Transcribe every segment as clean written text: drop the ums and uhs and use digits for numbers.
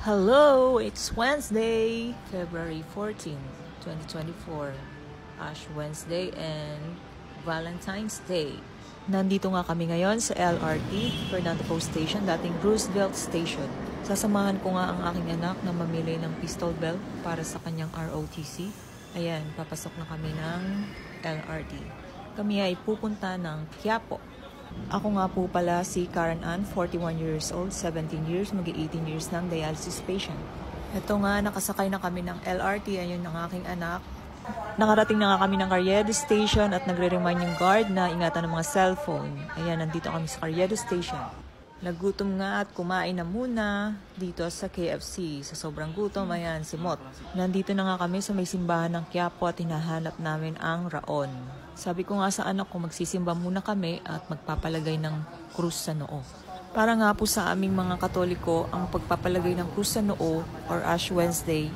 Hello! It's Wednesday, February 14, 2024. Ash Wednesday and Valentine's Day. Nandito nga kami ngayon sa LRT, Fernando Post Station, dating Roosevelt Station. Sasamahan ko nga ang aking anak na mamili ng pistol belt para sa kanyang ROTC. Ayan, papasok na kami ng LRT. Kami ay pupunta ng Quiapo. Ako nga po pala si Karen Ann, 41 years old, 17 years, mag-18 years ng dialysis patient. Ito nga, nakasakay na kami ng LRT, ayun ang aking anak. Nakarating na nga kami ng Carriedo Station at nagre-remind yung guard na ingatan ng mga cellphone. Ayan, nandito kami sa Carriedo Station. Nagutom nga at kumain na muna dito sa KFC. Sa sobrang gutom, ayan, si Mot. Nandito na nga kami sa may simbahan ng Quiapo at hinahanap namin ang Raon. Sabi ko nga sa anak ko, magsisimba muna kami at magpapalagay ng krus sa noo. Para nga po sa aming mga Katoliko, ang pagpapalagay ng krus sa noo or Ash Wednesday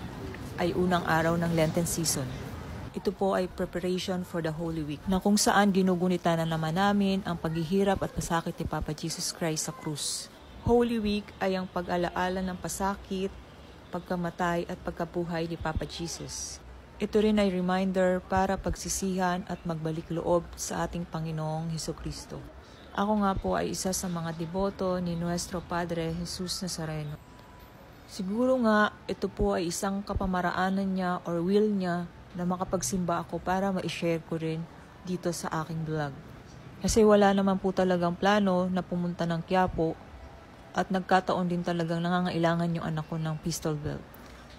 ay unang araw ng Lenten season. Ito po ay preparation for the Holy Week na kung saan ginugunita na naman namin ang paghihirap at pasakit ni Papa Jesus Christ sa krus. Holy Week ay ang pag-alaala ng pasakit, pagkamatay at pagkabuhay ni Papa Jesus. Ito rin ay reminder para pagsisihan at magbalik loob sa ating Panginoong Hesukristo. Ako nga po ay isa sa mga deboto ni Nuestro Padre Jesus Nazareno. Siguro nga ito po ay isang kapamaraanan niya or will niya na makapagsimba ako para ma-share ko rin dito sa aking vlog. Kasi wala naman po talagang plano na pumunta ng Quiapo at nagkataon din talagang nangangailangan yung anak ko ng pistol belt.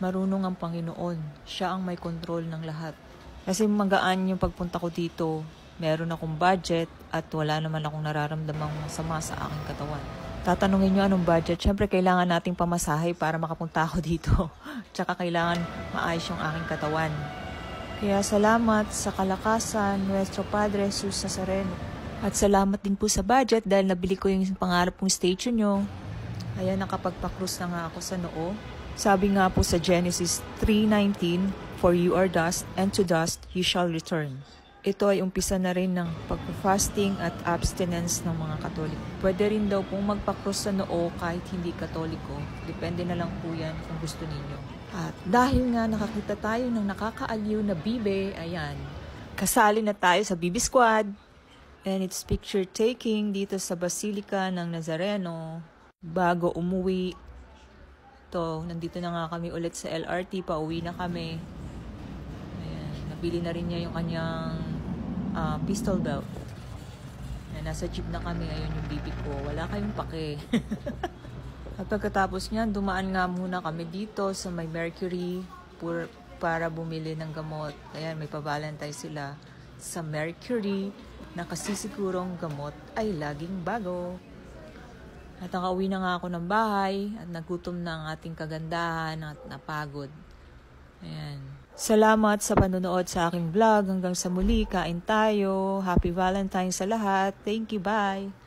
Marunong ang Panginoon. Siya ang may control ng lahat. Kasi magaan yung pagpunta ko dito. Meron akong budget at wala naman akong nararamdamang masama sa aking katawan. Tatanungin nyo anong budget? Siyempre kailangan nating pamasahe para makapunta ako dito. Tsaka kailangan maayos yung aking katawan. Kaya salamat sa kalakasan, Nuestro Padre Jesus Nazareno. At salamat din po sa budget dahil nabili ko yung pangarap kong statue nyo. Ayan, nakapagpakrus na nga ako sa noo. Sabi nga po sa Genesis 3:19, "For you are dust, and to dust you shall return." Ito ay umpisa na rin ng pag-fasting at abstinence ng mga Katoliko. Pwede rin daw pong magpakrus sa noo kahit hindi Katoliko. Depende na lang po yan kung gusto ninyo. At dahil nga nakakita tayo ng nakakaaliw na bibe, ayan, kasali na tayo sa Bibi Squad. And it's picture taking dito sa Basilica ng Nazareno bago umuwi. Nandito na nga kami ulit sa LRT, pauwi na kami. Ayan, nabili na rin niya yung kanyang pistol belt. Ayan, nasa jeep na kami, ayun yung bibi ko. Wala kayong pake. At pagkatapos niyan, dumaan nga muna kami dito sa may Mercury para bumili ng gamot. Ayan, may pa-valentine sila sa Mercury na kasisigurong gamot ay laging bago. At nakauwi na nga ako ng bahay at nagutom na ang ating kagandahan at napagod. Ayan. Salamat sa panonood sa aking vlog. Hanggang sa muli, kain tayo. Happy Valentine's sa lahat. Thank you, bye!